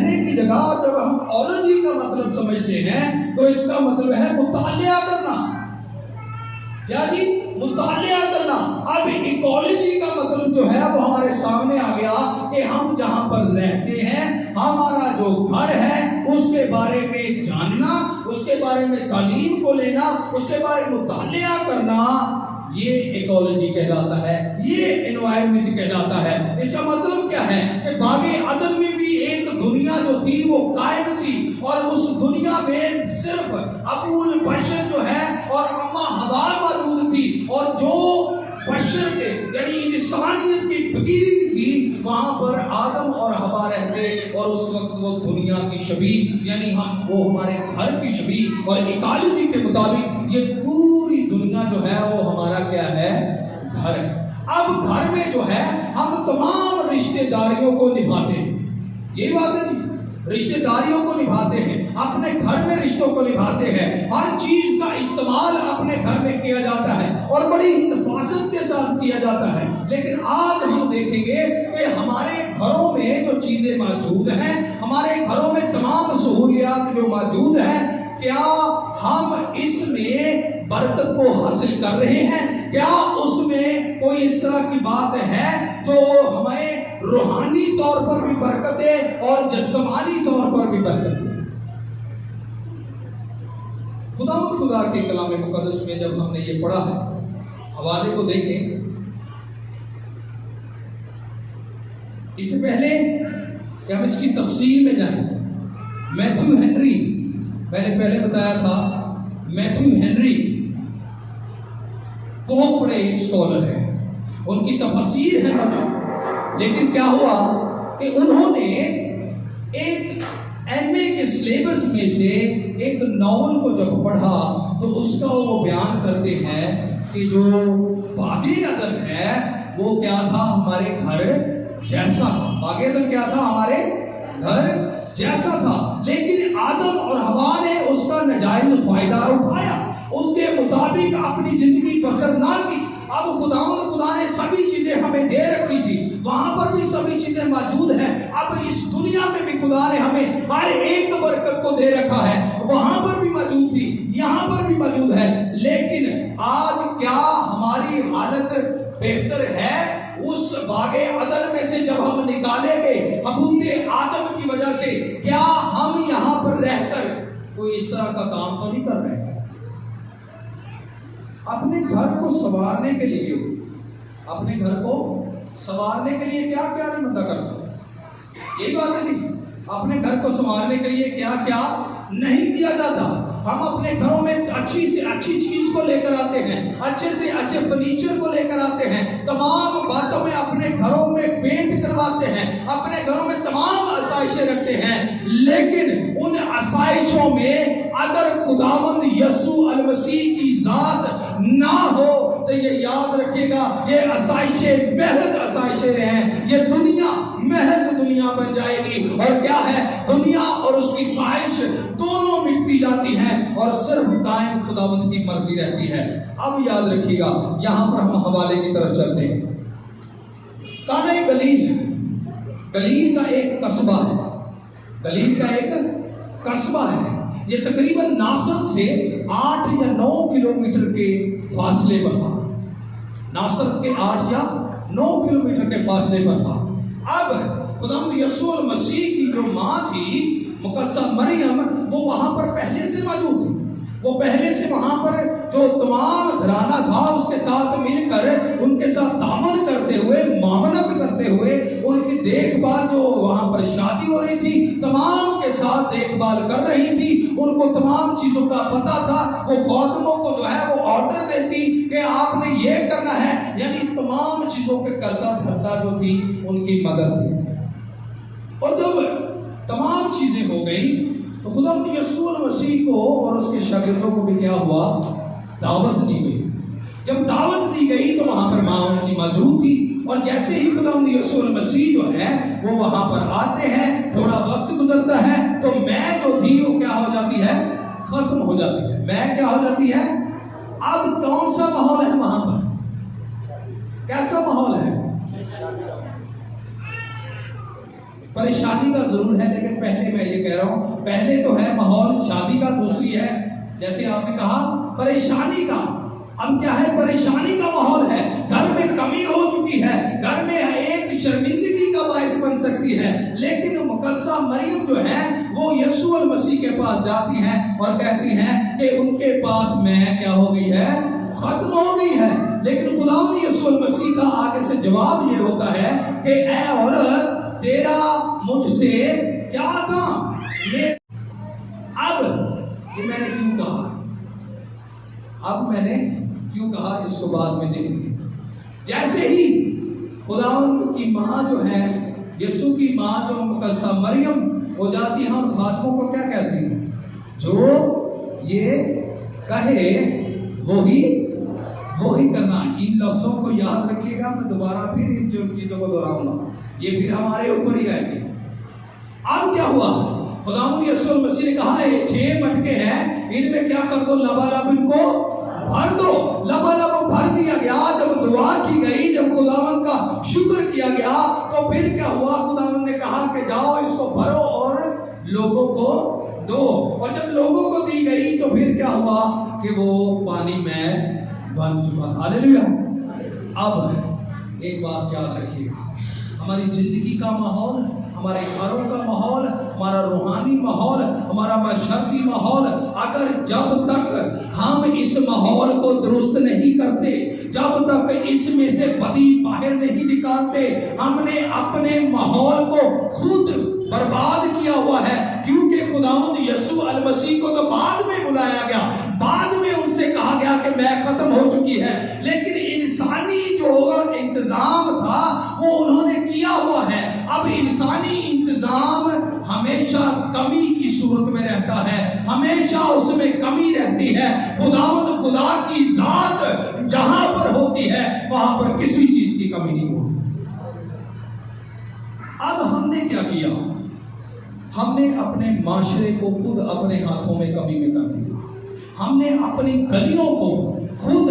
کہنے کی جگہ جب ہم آلوجی کا مطلب سمجھتے ہیں تو اس کا مطلب ہے مطالعہ کرنا. کیا جی؟ مطالعہ کرنا. اب ایکولوجی کا مطلب جو ہے وہ ہمارے سامنے آ گیا کہ ہم جہاں پر رہتے ہیں, ہمارا جو گھر ہے, اس کے بارے میں جاننا, اس کے بارے میں تعلیم کو لینا, اس کے بارے میں مطالعہ کرنا, یہ ایکولوجی کہلاتا ہے, یہ انوائرمنٹ کہلاتا ہے. اس کا مطلب کیا ہے کہ باغ عدن میں بھی ایک دنیا جو تھی وہ قائم تھی, اور اس دنیا میں صرف ابو البشر جو ہے اور اما حوا موجود تھی, اور جو بشر کے یعنی انسانیت کی بگیرنگ تھی وہاں پر آدم اور حوا رہتے, اور اس وقت وہ دنیا کی شبیہ یعنی وہ ہمارے گھر کی شبیہ, اور ایکالوجی کے مطابق یہ پوری دنیا جو ہے وہ ہمارا کیا ہے, گھر ہے. اب گھر میں جو ہے ہم تمام رشتہ داریوں کو نبھاتے ہیں, یہی بات ہے جی, رشتہ داریوں کو نبھاتے ہیں, اپنے گھر میں رشتوں کو نبھاتے ہیں, ہر چیز کا استعمال اپنے گھر میں کیا جاتا ہے اور بڑی حفاظت کے ساتھ کیا جاتا ہے. لیکن آج ہم دیکھیں گے کہ ہمارے گھروں میں جو چیزیں موجود ہیں, ہمارے گھروں میں تمام سہولیات جو موجود ہیں, کیا ہم اس میں برکت کو حاصل کر رہے ہیں؟ کیا اس میں کوئی اس طرح کی بات ہے جو ہمیں روحانی طور پر بھی برکت ہے اور جسمانی طور پر بھی برکت ہے؟ خدا کے کلام مقدس میں جب ہم نے یہ پڑھا ہے, حوالے کو دیکھیں. اس سے پہلے کہ ہم اس کی تفصیل میں جائیں, میتھیو ہنری, میں نے پہلے بتایا تھا میتھیو ہنری بہت بڑے ایک اسکالر ہیں, ان کی تفسیر ہے موجود. لیکن کیا ہوا کہ انہوں نے ایک ایم اے کے سلیبس میں سے ایک ناول کو جب پڑھا تو اس کا وہ بیان کرتے ہیں کہ جو باغ عدن ہے وہ کیا تھا, ہمارے گھر جیسا تھا. باغ عدن کیا تھا, ہمارے گھر جیسا تھا. لیکن آدم اور حوا نے اس کا ناجائز فائدہ اٹھایا, اس کے مطابق اپنی زندگی بسر نہ کی. اب خدا نے سبھی چیزیں ہمیں دے رکھی تھی, وہاں پر بھی سبھی چیزیں موجود ہیں. اب اس دنیا میں بھی خدا نے ہمیں ہر ایک برکت کو دے رکھا ہے, وہاں پر بھی موجود تھی, یہاں پر بھی موجود ہے. لیکن آج کیا ہماری حالت بہتر ہے اس باغ عدن میں سے جب ہم نکالے گئے حبوط آدم کی وجہ سے؟ کیا ہم یہاں پر رہ کر کوئی اس طرح کا کام تو نہیں کر رہے ہیں؟ اپنے گھر کو سنوارنے کے لیے, اپنے گھر کو سنوارنے کے لیے کیا کیا نہیں بندہ کرتا, یہی بات ہے نہیں. اپنے گھر کو سنوارنے کے لیے کیا کیا نہیں کیا جاتا. ہم اپنے گھروں میں اچھی سے اچھی چیز کو لے کر آتے ہیں, اچھے سے اچھے فرنیچر کو لے کر آتے ہیں, تمام باتوں میں اپنے گھروں میں پینٹ کرواتے ہیں, اپنے گھروں میں تمام آسائشیں رکھتے ہیں. لیکن ان آسائشوں میں اگر خداوند یسوع المسیح کی ذات نہ ہو تو یہ یاد رکھے گا یہ آسائشیں محض آسائشیں ہیں, یہ دنیا محض دنیا بن جائے گی. اور کیا ہے, دنیا اور اس کی خواہش دونوں مٹتی جاتی ہیں اور صرف دائم خداوند کی مرضی رہتی ہے. اب یاد رکھیے گا, یہاں پر ہم حوالے کی طرف چلتے ہیں. کانے گلیل کا ایک قصبہ ہے, گلیل کا ایک قصبہ ہے. یہ تقریباً ناصرت سے 8 یا 9 کلومیٹر کے فاصلے پر تھا, ناصرت کے 8 یا 9 کلومیٹر کے فاصلے پر تھا. اب خداوند یسوع المسیح کی جو ماں تھی مقدسہ مریم, وہ وہاں پر پہلے سے موجود تھی. وہ پہلے سے وہاں پر جو تمام گھرانہ تھا اس کے ساتھ مل کر ان کے ساتھ تعاون کرتے ہوئے, معاونت کرتے ہوئے, ان کی دیکھ بھال, جو وہاں پر شادی ہو رہی تھی تمام کے ساتھ دیکھ بھال کر رہی تھی. ان کو تمام چیزوں کا پتا تھا. وہ خادموں کو جو ہے وہ آرڈر دیتی کہ آپ نے یہ کرنا ہے, یعنی تمام چیزوں کے کرتا دھرتا جو تھی ان کی مدد تھی. اور جب تمام چیزیں ہو گئی تو خداوند یسوع المسیح کو اور اس کے شاگردوں کو بھی کیا ہوا, دعوت دی گئی. جب دعوت دی گئی تو وہاں پر ماں ان کی موجود تھی, اور جیسے ہی خداوند یسوع المسیح جو ہے وہ وہاں پر آتے ہیں, تھوڑا وقت گزرتا ہے تو میں جو تھی وہ کیا ہو جاتی ہے, ختم ہو جاتی ہے. میں کیا ہو جاتی ہے. اب کون سا ماحول ہے وہاں پر, کیسا ماحول ہے؟ پریشانی کا ضرور ہے، لیکن پہلے میں یہ کہہ رہا ہوں، پہلے تو ہے ماحول شادی کا، دوسری ہے جیسے آپ نے کہا پریشانی کا۔ اب کیا ہے؟ پریشانی کا ماحول ہے، گھر میں کمی ہو چکی ہے، گھر میں ایک شرمندگی کا باعث بن سکتی ہے، لیکن مقدسہ مریم جو ہے وہ یسوع المسیح کے پاس جاتی ہیں اور کہتی ہیں کہ ان کے پاس میں کیا ہو گئی ہے؟ ختم ہو گئی ہے۔ لیکن خدا یسوع المسیح کا آگے سے جواب یہ ہوتا ہے کہ اے عورت، تیرا مجھ سے کیا کام؟ اب میں نے کیوں کہا، اب میں نے کیوں کہا اس کو بعد میں دیکھیں گے۔ جیسے ہی خداوند کی ماں جو ہے، یسوع کی ماں جو مقدسہ مریم ہو جاتی ہے، اور خادموں کو کیا کہتی ہیں؟ جو یہ کہے وہی کرنا۔ ان لفظوں کو یاد رکھیے گا، میں دوبارہ پھر ان چیزوں کو دہراؤں گا، یہ پھر ہمارے اوپر ہی آئے گی۔ اب کیا ہوا؟ خداوند یسوع المسیح نے کہا یہ 6 مٹکے ہیں، ان میں کیا کر دو؟ لبالب ان کو بھر دو۔ لبالب بھر دیا گیا۔ جب دعا کی گئی، جب خداوند کا شکر کیا گیا، تو پھر کیا ہوا؟ خداوند نے کہا کہ جاؤ اس کو بھرو اور لوگوں کو دو۔ اور جب لوگوں کو دی گئی تو پھر کیا ہوا کہ وہ پانی میں بن چکا۔ ہاللیلویا۔ اب ایک بات یاد رکھیے گا، ہماری زندگی کا ماحول، ہمارے گھروں کا ماحول، ہمارا روحانی ماحول، ہمارا معاشرتی ماحول، اگر جب تک ہم اس ماحول کو درست نہیں کرتے، جب تک اس میں سے بدی باہر نہیں نکالتے، ہم نے اپنے ماحول کو خود برباد کیا ہوا ہے۔ کیونکہ خداوند یسوع المسیح کو تو بعد میں بلایا گیا، بعد میں ان سے کہا گیا کہ میں ختم ہو چکی ہے، لیکن انسانی جو انتظام تھا وہ انہوں نے کیا ہوا ہے۔ اب انسانی انتظام ہمیشہ کمی کی صورت میں رہتا ہے، ہمیشہ اس میں کمی رہتی ہے۔ خداوند خدا کی ذات جہاں پر ہوتی ہے وہاں پر کسی چیز کی کمی نہیں ہوتی۔ اب ہم نے کیا کیا؟ ہم نے اپنے معاشرے کو خود اپنے ہاتھوں میں کمی میں کر دیا۔ ہم نے اپنی گلیوں کو خود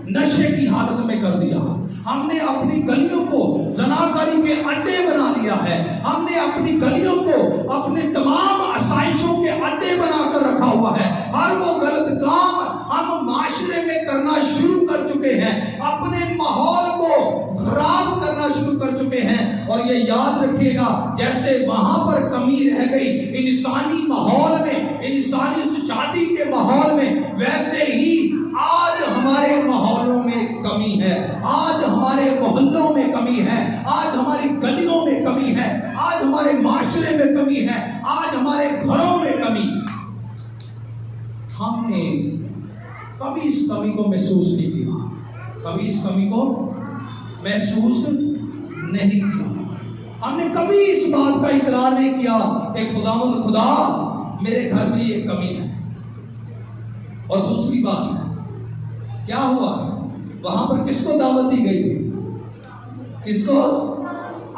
نشے کی حالت میں کر دیا۔ ہم نے اپنی گلیوں کو زناکاری کے اڈے بنا لیا ہے۔ ہم نے اپنی گلیوں کو اپنے تمام آسائشوں کے اڈے بنا کر رکھا ہوا ہے۔ ہر وہ غلط کام ہم معاشرے میں کرنا شروع کر چکے ہیں، اپنے ماحول کو خراب کرنا شروع کر چکے ہیں۔ اور یہ یاد رکھیے گا، جیسے وہاں پر کمی رہ گئی انسانی ماحول میں، انسانی شادی کے ماحول میں، ویسے ہی آج ہمارے ماحولوں میں کمی ہے، آج ہمارے محلوں میں کمی ہے، آج ہماری گلیوں میں کمی ہے، آج ہمارے معاشرے میں کمی ہے، آج ہمارے گھروں میں کمی۔ ہم نے کبھی اس کمی کو محسوس نہیں کیا، کبھی اس کمی کو محسوس نہیں کیا۔ ہم نے کبھی اس بات کا اقرار نہیں کیا کہ خداوند خدا میرے گھر میں یہ کمی ہے۔ اور دوسری بات کیا ہوا؟ وہاں پر کس کو دعوت دی گئی تھی؟ کس کو؟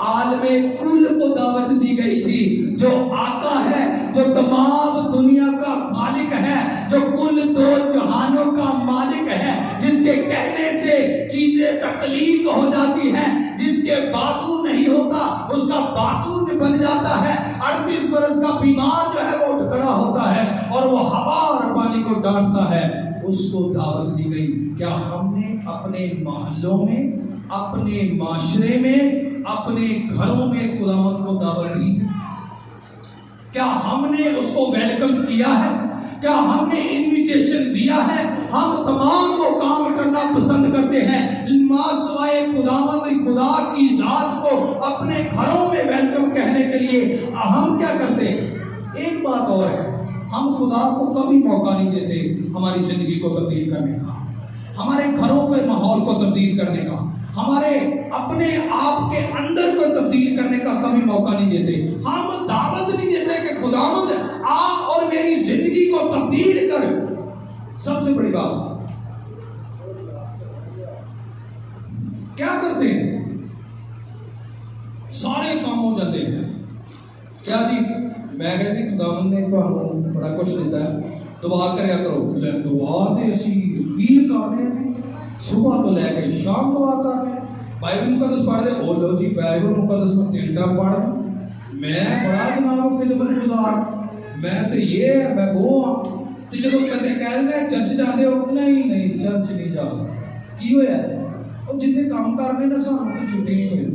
عالم کل کو دعوت دی گئی تھی، جو آقا ہے، جو تمام دنیا کا خالق ہے، جو کل 2 جہانوں کا مالک ہے، جس کے کہنے سے چیزیں تخلیق ہو جاتی ہیں، جس کے بازو نہیں ہوتا اس کا بازو بن جاتا ہے۔ 38 برس کا بیمار جو ہے وہ اٹھ کھڑا ہوتا ہے اور وہ ہوا اور پانی کو ڈانٹتا ہے، اس کو دعوت دی گئی۔ کیا ہم نے اپنے محلوں میں، اپنے معاشرے میں، اپنے گھروں میں خداوند کو دعوت دی ہے؟ کیا ہم نے اس کو ویلکم کیا ہے؟ کیا ہم نے انویٹیشن دیا ہے؟ ہم تمام کو کام کرنا پسند کرتے ہیں، ماں سوائے خداوند خدا کی ذات کو اپنے گھروں میں ویلکم کہنے کے لیے ہم کیا کرتے ہیں؟ ایک بات اور ہے، ہم خدا کو کبھی موقع نہیں دیتے ہماری زندگی کو تبدیل کرنے کا، ہمارے گھروں کے ماحول کو تبدیل کرنے کا، ہمارے اپنے آپ کے اندر کو تبدیل کرنے کا کبھی موقع نہیں دیتے۔ ہم دعوت نہیں دیتے کہ خداوند آ اور میری زندگی کو تبدیل کر۔ سب سے بڑی بات کیا کرتے ہیں؟ سارے کام ہو جاتے ہیں، کیا جی میں کہتی خداوند نے تو بڑا کچھ دیتا ہے، دعا کریا کرو۔ دعا تے اسی یقین کرنے ہیں، صبح تو لے کے شام دعا کرنے، بائبل مقدس پڑھ دے، او لو جی بائبل مقدس میں 3 ٹائم پڑھ دیں، میں بڑا جناب خدمت گزار، میں تو یہ ہے میں وہ ہاں، تو جب کہتے ہیں چرچ جاتے ہو، نہیں چرچ نہیں جا سکتا، کی ہویا اور جتنے کام کرنے نا سانوں تو چھٹی نہیں ہوئی،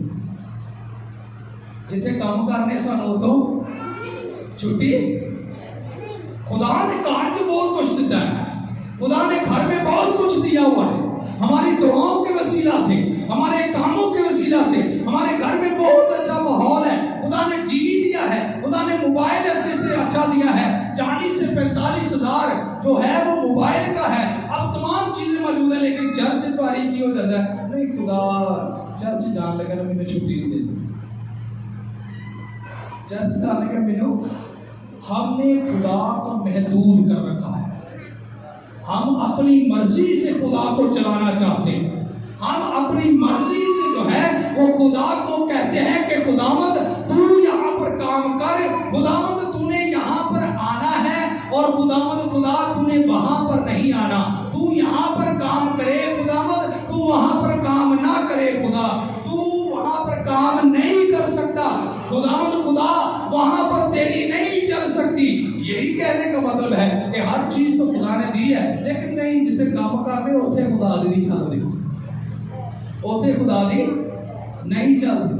جتنے کام کرنے سانوں تو چھٹی، خدا نے کام کے بہت کچھ دیتا ہے، خدا نے گھر میں بہت کچھ دیا ہوا ہے، ہماری دعاؤں کے وسیلہ سے، ہمارے کاموں کے وسیلہ سے ہمارے گھر میں بہت اچھا ماحول ہے، خدا نے ٹی وی دیا ہے، خدا نے موبائل ایسے سے اچھا دیا ہے، 40 سے 45 ہزار جو ہے وہ موبائل کا ہے، اب تمام چیزیں موجود ہیں، لیکن چرچ دواری کی ہو جاتا ہے، نہیں خدا چرچ جان لگا نا مجھے چھٹی نہیں دیتی، چرچ جان لگا مجھے، ہم نے خدا کو محدود کر رکھا ہے، ہم اپنی مرضی سے خدا کو چلانا چاہتے ہیں، ہم اپنی مرضی سے جو ہے وہ خدا کو کہتے ہیں کہ خداوند تو یہاں پر کام کر، خداوند تو نے یہاں پر آنا ہے، اور خداوند خدا تو نے وہاں پر نہیں آنا، تو یہاں پر کام کرے خداوند، تو وہاں پر کام نہ کرے خدا، تو وہاں پر کام نہیں کر سکتا خداوند، خدا وہاں پر تیری نہیں چل سکتی، یہی کہنے کا مطلب ہے کہ ہر چیز تو خدا نے دی ہے، لیکن نہیں جتنے کام کرنے ہوتے خدا دی نہیں چلتی، ہوتے خدا دی نہیں چلتی،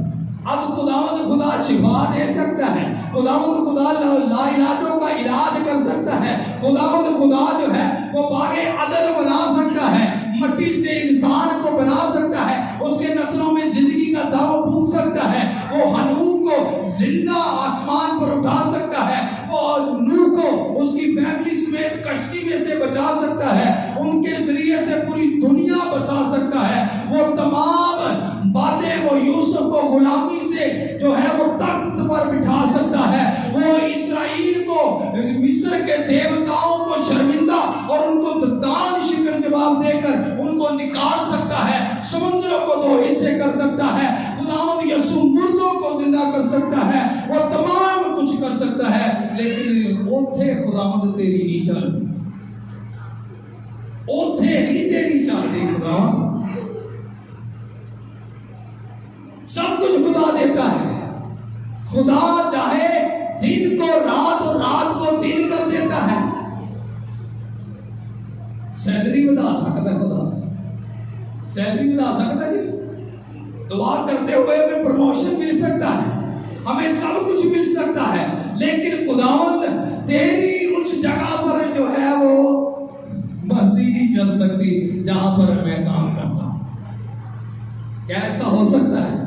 اب خداوند خدا شفا دے سکتا ہے، خداوند خدا لا علاجوں کا علاج کر سکتا ہے، خداوند خدا جو ہے وہ باغ عدن بنا سکتا ہے، مٹی سے انسان کو بنا سکتا ہے، اس کے نسلوں میں زندگی کا دم پھونک سکتا ہے، وہ ہنوک کو زندہ آسمان پر اٹھا سکتا ہے، وہ نوح کو اس کی فیملی سمیت کشتی میں سے بچا سکتا ہے، ان کے ذریعے سے پوری دنیا بسا سکتا ہے، وہ تمام باتیں وہ یوسف کو غلامی سے جو ہے وہ تخت پر بٹھا سکتا ہے، وہ اسرائیل کو مصر کے دیوتاؤں کو شرمندہ اور ان کو دان شکر جواب دے کر ان کو نکال سکتا ہے، سمندروں کو دو حصے کر سکتا ہے، خداوند یسوع مردوں کو زندہ کر سکتا ہے، وہ تمام کچھ کر سکتا ہے، لیکن اوتھے خداوند تیری نہیں چلتی، اوتھے نہیں تیری چلتی خداوند، سب کچھ خدا دیتا ہے، خدا چاہے دن کو رات اور رات کو دن کر دیتا ہے، سیلری بتا سکتا ہے خدا، سیلری بتا سکتا ہے جی، دعا کرتے ہوئے ہمیں پروموشن مل سکتا ہے، ہمیں سب کچھ مل سکتا ہے، لیکن خداوند تیری اس جگہ پر جو ہے وہ مرضی نہیں چل سکتی جہاں پر میں کام کرتا ہوں، کیا ایسا ہو سکتا ہے؟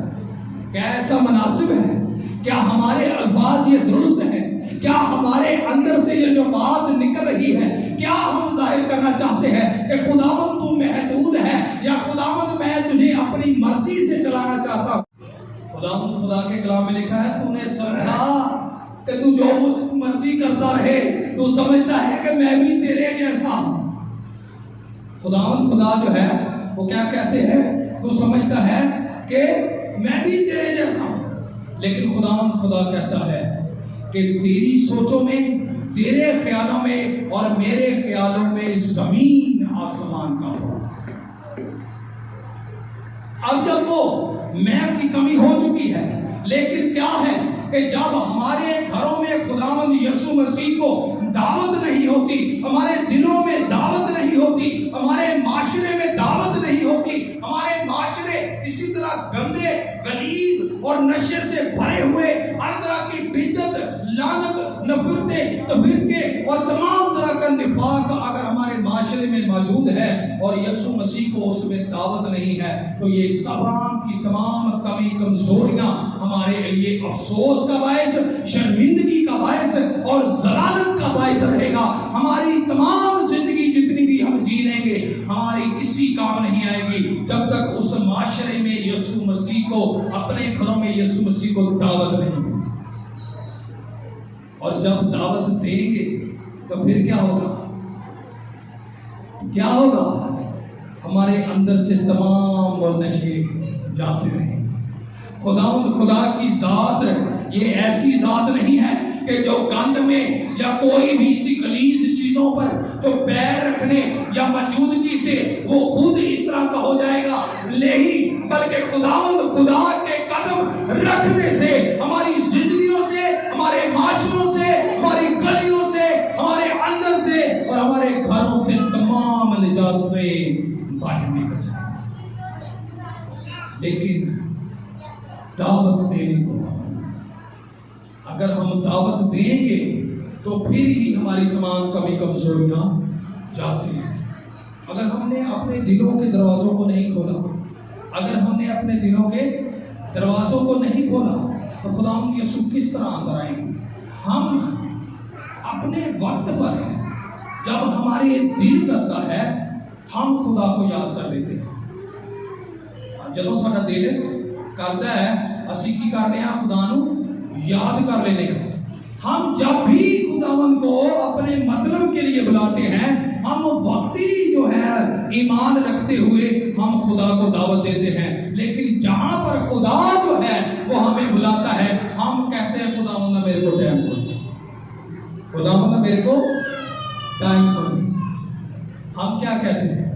کیا ایسا مناسب ہے؟ کیا ہمارے الفاظ یہ درست ہیں؟ کیا ہمارے اندر سے یہ جو بات نکل رہی ہے، کیا ہم ظاہر کرنا چاہتے ہیں کہ خداوند تو محدود ہے، یا خداوند میں تجھے اپنی مرضی سے چلانا چاہتا ہوں؟ خداوند خدا کے کلام میں لکھا ہے تو نے سمجھا کہ تو جو مجھ مرضی کرتا رہے، تو سمجھتا ہے کہ میں بھی تیرے جیسا ہوں۔ خداوند خدا جو ہے وہ کیا کہتے ہیں؟ تو سمجھتا ہے کہ میں بھی تیرے جیسا ہوں، لیکن خداوند خدا کہتا ہے کہ تیری سوچوں میں، تیرے خیالوں میں اور میرے خیالوں میں زمین آسمان کا فرق ہے۔ اب جب وہ میپ کی کمی ہو چکی ہے، لیکن کیا ہے کہ جب ہمارے گھروں میں خداوند یسوع مسیح کو دعوت نہیں ہوتی، ہمارے دلوں میں دعوت نہیں ہوتی، ہمارے معاشرے میں دعوت نہیں ہوتی، ہمارے معاشرے اسی طرح گندے، غلیظ اور نشے سے بھرے ہوئے، ہر طرح کی بدعت، لعنت، نفرتیں، تفرقے اور تمام طرح کا نفاق اگر ہمارے معاشرے میں موجود ہے اور یسوع مسیح کو اس میں دعوت نہیں ہے، تو یہ تمام کی تمام کمی کمزوریاں ہمارے لیے افسوس کا باعث، شرمندگی کا باعث اور ضلالت کا باعث رہے گا۔ ہماری تمام زندگی جتنی بھی ہم جی لیں گے ہماری کسی کام نہیں آئے گی جب تک اس معاشرے میں یسوع مسیح کو، اپنے گھروں میں یسوع مسیح کو دعوت نہیں ملے۔ اور جب دعوت دیں گے تو پھر کیا ہوگا؟ کیا ہوگا؟ ہمارے اندر سے تمام وہ نشے جاتے رہیں۔ خداوند خدا کی ذات یہ ایسی ذات نہیں ہے کہ جو گند میں یا کوئی بھی سی غلیظ چیزوں پر جو پیر رکھنے یا موجودگی سے وہ خود اس طرح کا ہو جائے گا، نہیں بلکہ خدا کے قدم رکھنے سے ہماری زندگیوں سے، ہمارے معاشروں سے، ہماری گلیوں سے، ہمارے اندر سے اور ہمارے گھروں سے تمام نجاستیں باہر نکل جائیں۔ لیکن دعوت دینے کو، اگر ہم دعوت دیں گے تو پھر ہی ہماری تمام کمی کمزوریاں جاتی ہیں۔ اگر ہم نے اپنے دلوں کے دروازوں کو نہیں کھولا، اگر ہم نے اپنے دلوں کے دروازوں کو نہیں کھولا تو خداوند یسوع کس طرح اندر آئیں گے؟ ہم اپنے وقت پر جب ہمارے دل کرتا ہے ہم خدا کو یاد کر لیتے ہیں۔ جدوں ساڈا دل کرتا ہے اسی کی کرنے ہیں؟ خدا نو یاد کر لینے ہیں۔ ہم جب بھی خداوند کو اپنے مطلب کے لیے بلاتے ہیں، ہم وقتی جو ہے ایمان رکھتے ہوئے ہم خدا کو دعوت دیتے ہیں، لیکن جہاں پر خدا جو ہے وہ ہمیں بلاتا ہے ہم کہتے ہیں خداوند میرے کو ٹائم دو، خداوند میرے کو ٹائم دو۔ ہم کیا کہتے ہیں؟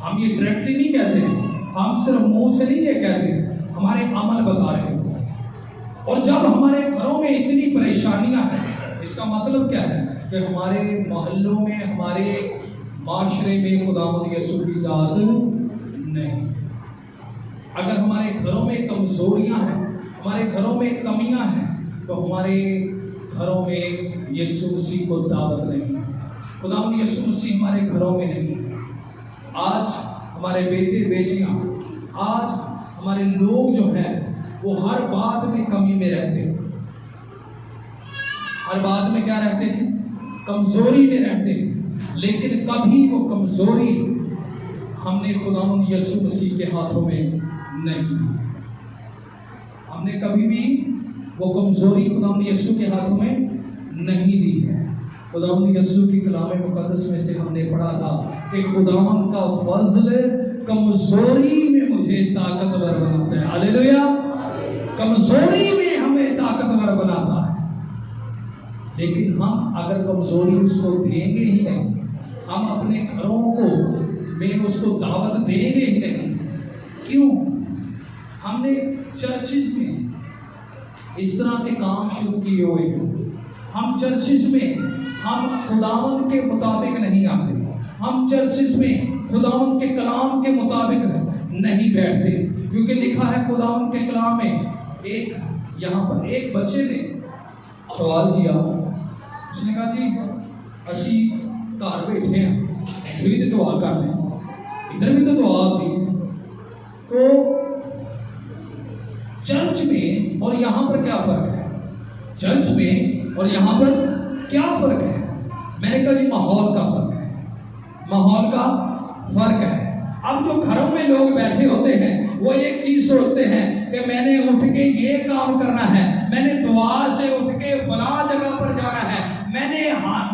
ہم یہ ڈائریکٹلی نہیں کہتے ہیں، ہم صرف منہ سے نہیں یہ کہتے ہیں، ہمارے عمل بتا رہے ہیں۔ اور جب ہمارے گھروں میں اتنی پریشانیاں ہیں، اس کا مطلب کیا ہے کہ ہمارے محلوں میں، ہمارے معاشرے میں خداوند یسوع کی ذات نہیں۔ اگر ہمارے گھروں میں کمزوریاں ہیں، ہمارے گھروں میں کمیاں ہیں، تو ہمارے گھروں میں یسوع مسیح کو دعوت نہیں، خداوند یسوع مسیح ہمارے گھروں میں نہیں۔ آج ہمارے بیٹے بیٹیاں، آج ہمارے لوگ جو ہیں وہ ہر بات میں کمی میں رہتے ہیں، ہر بات میں کیا رہتے ہیں؟ کمزوری میں رہتے ہیں، لیکن کبھی وہ کمزوری ہم نے خداوند یسوع مسیح کے ہاتھوں میں نہیں، ہم نے کبھی بھی وہ کمزوری خداوند یسوع کے ہاتھوں میں نہیں دی ہے۔ خداوند یسوع کی کلام مقدس میں سے ہم نے پڑھا تھا کہ خداوند کا فضل کمزوری میں مجھے طاقتور بناتا ہے۔ ہاللیلویا! کمزوری میں ہمیں طاقتور بناتا ہے، لیکن ہم اگر کمزوری اس کو دیں گے ہی نہیں، ہم اپنے گھروں کو میں اس کو دعوت دیں گے ہی نہیں۔ کیوں؟ ہم نے چرچز میں اس طرح کے کام شروع کیے ہوئے ہیں، ہم چرچز میں ہم خداوند کے مطابق نہیں آتے، ہم چرچز میں خداوند کے کلام کے مطابق نہیں بیٹھتے، کیونکہ لکھا ہے خداوند کے کلام میں۔ یہاں پر ایک بچے نے سوال کیا، اس نے کہا جی اسی گھر بیٹھے ہیں، ادھر بھی تو دعا کر لیں، ادھر بھی تو دعا دی، تو چرچ میں اور یہاں پر کیا فرق ہے؟ چرچ میں اور یہاں پر کیا فرق ہے؟ میں نے کہا جی ماحول کا فرق ہے، ماحول کا فرق ہے۔ اب جو گھروں میں لوگ بیٹھے ہوتے ہیں وہ ایک چیز سوچتے ہیں کہ میں نے اٹھ کے یہ کام کرنا ہے، میں نے دعا سے اٹھ کے فلاں جگہ پر جانا ہے،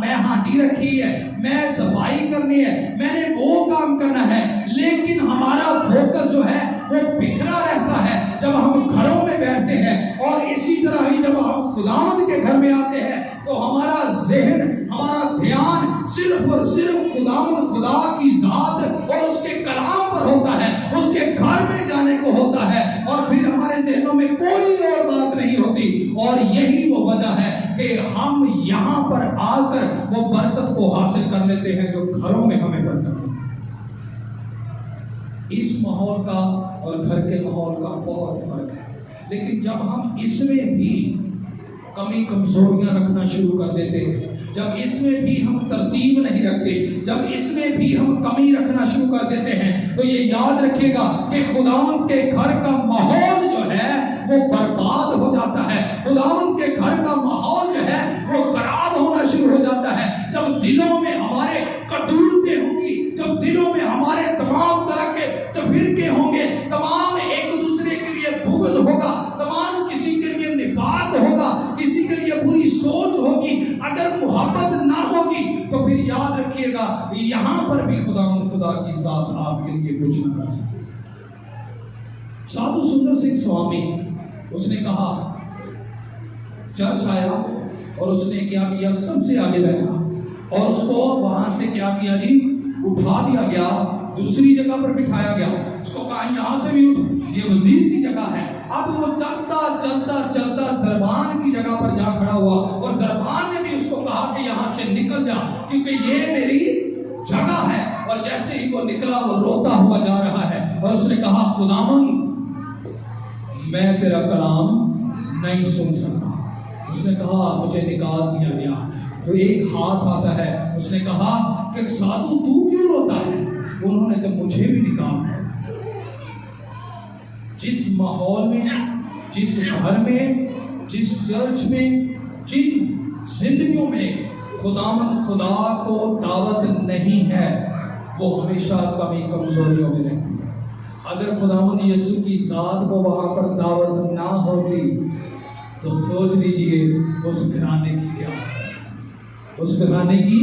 میں ہانڈی رکھی ہے، میں صفائی کرنی ہے، میں نے وہ کام کرنا ہے، لیکن ہمارا فوکس جو ہے وہ بکھرا رہتا ہے جب ہم گھروں میں بیٹھتے ہیں۔ اور اسی طرح ہی جب ہم خداوند کے گھر میں آتے ہیں تو ہمارا ذہن، ہمارا دھیان صرف اور صرف خداوند خدا کی ذات اور اس کے کلام پر ہوتا ہے، اس کے گھر میں جانے کو ہوتا ہے، اور پھر ہمارے ذہنوں میں کوئی اور بات نہیں ہوتی۔ اور یہی وہ وجہ ہے کہ ہم یہاں پر آ کر وہ برکت کو حاصل کر لیتے ہیں جو گھروں میں ہمیں برکت ہے۔ اس ماحول کا اور گھر کے ماحول کا بہت فرق ہے، لیکن جب ہم اس میں بھی کمی کمزوریاں رکھنا شروع کر دیتے ہیں، جب اس میں بھی ہم ترتیب نہیں رکھتے، جب اس میں بھی ہم کمی رکھنا شروع کر دیتے ہیں، تو یہ یاد رکھیے گا کہ خداوند کے گھر کا ماحول جو ہے وہ برباد ہو جاتا ہے، خداوند کے گھر کا ماحول جو ہے وہ خراب ہونا شروع ہو جاتا ہے جب دلوں میں ہمارے کٹورتیں ہوں گی، جب دلوں میں ہمارے تمام طرح کے تفرقے ہوں گے، تمام ایک دوسرے کے لیے بغض ہوگا، تمام کسی کے لیے نفاق ہوگا، کسی کے لیے بری سوچ ہوگی، اگر محبت نہ ہوگی تو پھر یاد رکھیے گا یہاں پر بھی خدا کی ذات آپ کے لیے کچھ نہ کر سکے۔ سادھو سندر سنگھ سوامی، اس نے کہا چرچ آیا اور اس نے کیا کیا، سب سے آگے بیٹھا اور اس کو وہاں سے کیا کیا جی، اٹھا دیا گیا، دوسری جگہ پر بٹھایا گیا، اس کو کہا یہاں سے بھی اٹھ، یہ وزیر کی جگہ ہے. اب وہ چلتا چلتا چلتا دربان کی جگہ پر جا کھڑا ہوا اور دربان نے بھی اس کو کہا کہ یہاں سے نکل جا کیونکہ یہ میری جگہ ہے. اور جیسے ہی وہ نکلا وہ روتا ہوا جا رہا ہے اور اس نے کہا خداوند میں تیرا کلام نہیں سن سکتا. اس نے کہا مجھے نکال دیا گیا. تو ایک ہاتھ آتا ہے, اس نے کہا کہ سادھو تو کیوں روتا ہے؟ انہوں نے تو مجھے بھی نکال دیا. جس ماحول میں, جس گھر میں, جس چرچ میں, جن زندگیوں میں خداوند خدا کو دعوت نہیں ہے وہ ہمیشہ کمی کمزوریوں میں رہتی ہے. اگر خداوند یسوع کی ذات کو وہاں پر دعوت نہ ہوتی تو سوچ لیجئے اس گھرانے کی کیا, اس گھرانے کی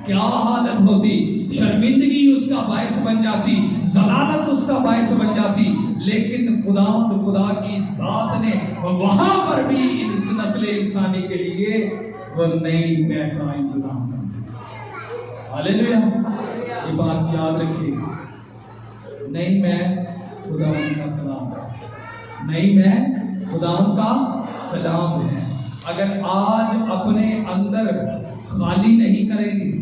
کیا حالت ہوتی. شرمندگی اس کا باعث بن جاتی, ضلالت اس کا باعث بن جاتی. لیکن خداوند خدا کی ذات نے وہاں پر بھی اس نسل انسانی کے لیے وہ نئی مے کا انتظام کر دیا. ہاللیلویا. یہ بات یاد رکھیے, نئی مے خداوند کا کلام ہے, نئی مے خداوند کا کلام ہے. اگر آج اپنے اندر خالی نہیں کریں گے,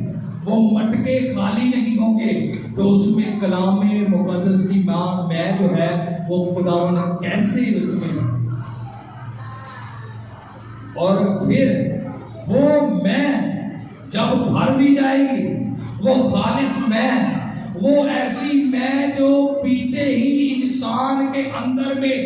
وہ مٹکے خالی نہیں ہوں گے, تو اس میں کلام مقدس کی میں جو ہے وہ خداوند کیسے اس میں, اور پھر وہ میں جب بھر دی جائے گی, وہ خالص میں, وہ ایسی میں جو پیتے ہی انسان کے اندر میں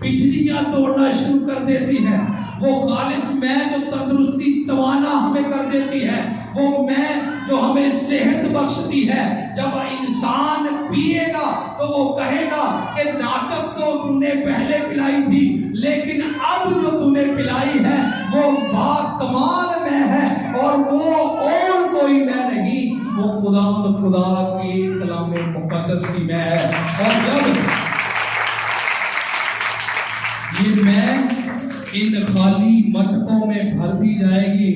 بجلیاں توڑنا شروع کر دیتی ہے, وہ خالص میں جو تندرستی توانا ہمیں کر دیتی ہے, وہ میں جو ہمیں صحت بخشتی ہے. جب انسان پیے گا تو وہ کہے گا کہ ناقص تو تم نے پہلے پلائی تھی, لیکن اب جو تم نے پلائی ہے وہ با کمال میں ہے, اور وہ اور کوئی میں نہیں, وہ خداوند خدا کی کلام مقدس کی میں ہے. اور جب یہ میں ان خالی مٹکوں میں بھر دی جائے گی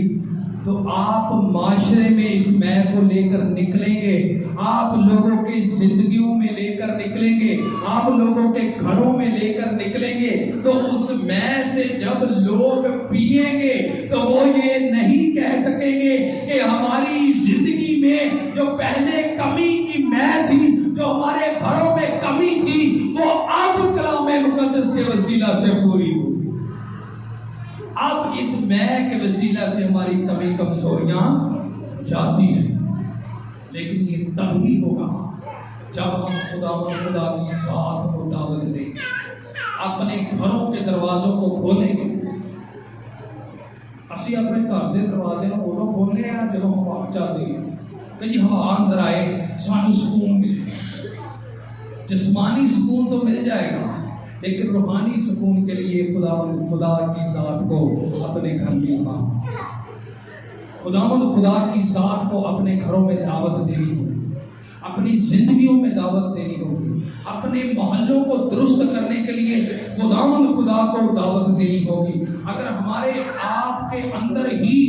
تو آپ معاشرے میں اس میں کو لے کر نکلیں گے, آپ لوگوں کی زندگیوں میں لے کر نکلیں گے, آپ لوگوں کے گھروں میں لے کر نکلیں گے. تو اس میں سے جب لوگ پیئیں گے تو وہ یہ نہیں کہہ سکیں گے کہ ہماری زندگی میں جو پہلے کمی کی میں تھی, جو ہمارے گھروں میں کمی تھی, وہ اب کلام مقدس کے وسیلہ سے پوری ہوئی. اب اس میں کے وسیلہ سے ہماری کمی کمزوریاں جاتی ہیں. لیکن یہ تب ہی ہوگا جب ہم خدا کی ذات کو دعوت دیں گے, اپنے گھروں کے دروازوں کو کھولیں گے. اسی اپنے گھر کے دروازے کو اُدو کھولنے ہیں جب ہم آپ چاہتے ہیں کہ جی ہوا اندر آئے, سانو سکون ملے. جسمانی سکون تو مل جائے گا, لیکن روحانی سکون کے لیے خدا کی ذات کو اپنے گھر میں پاؤ. خداوند خدا کی ذات کو اپنے گھروں میں دعوت دینی ہوگی, اپنی زندگیوں میں دعوت دینی ہوگی, اپنے محلوں کو درست کرنے کے لیے خداوند خدا کو دعوت دینی ہوگی. اگر ہمارے آپ کے اندر ہی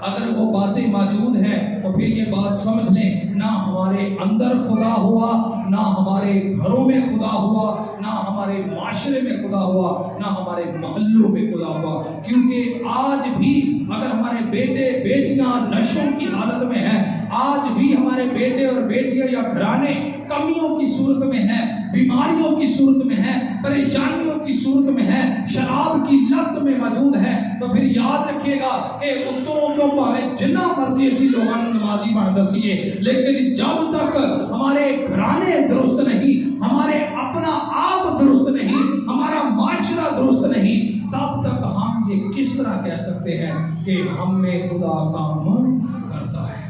اگر وہ باتیں موجود ہیں تو پھر یہ بات سمجھ لیں, نہ ہمارے اندر خدا ہوا, نہ ہمارے گھروں میں خدا ہوا, نہ ہمارے معاشرے میں خدا ہوا, نہ ہمارے محلوں میں خدا ہوا. کیونکہ آج بھی اگر ہمارے بیٹے بیٹیاں نشوں کی حالت میں ہیں, آج بھی ہمارے بیٹے اور بیٹیاں یا گھرانے کمیوں کی صورت میں ہیں, بیماریوں کی صورت میں ہیں, پریشانیوں کی صورت میں ہیں, شراب کی لت میں موجود ہیں, تو پھر یاد رکھیے گا کہ اتوں کو پاوے جنہ مرضی اسی لوگوں نمازی بن دسیے, لیکن جب تک ہمارے گھرانے درست نہیں, ہمارے اپنا آپ درست نہیں, ہمارا معاشرہ درست نہیں, تب تک ہم یہ کس طرح کہہ سکتے ہیں کہ ہم میں خدا کام کرتا ہے.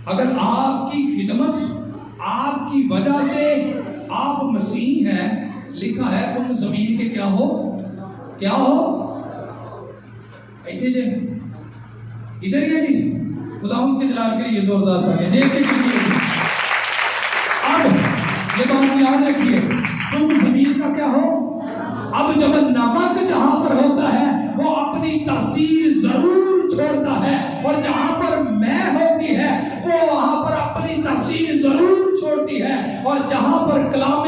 اگر آپ کی خدمت, آپ کی وجہ سے آپ مسیح ہیں, لکھا ہے تم زمین کے کیا ہو, کیا ہو, ایتھے جے ادھر یہ جی خدا ان کے جلال کے لیے زوردار تھا. دیکھتے چلیے اب یہ بات یاد رکھیے, تم زمین کا کیا ہو. اب جب نمک جہاں پر ہوتا ہے وہ اپنی تاثیر ضرور چھوڑتا ہے, اور جہاں پر میں ہوتی ہے وہ وہاں پر اپنی تاثیر ضرور چھوڑتی ہے, اور جہاں پر کلام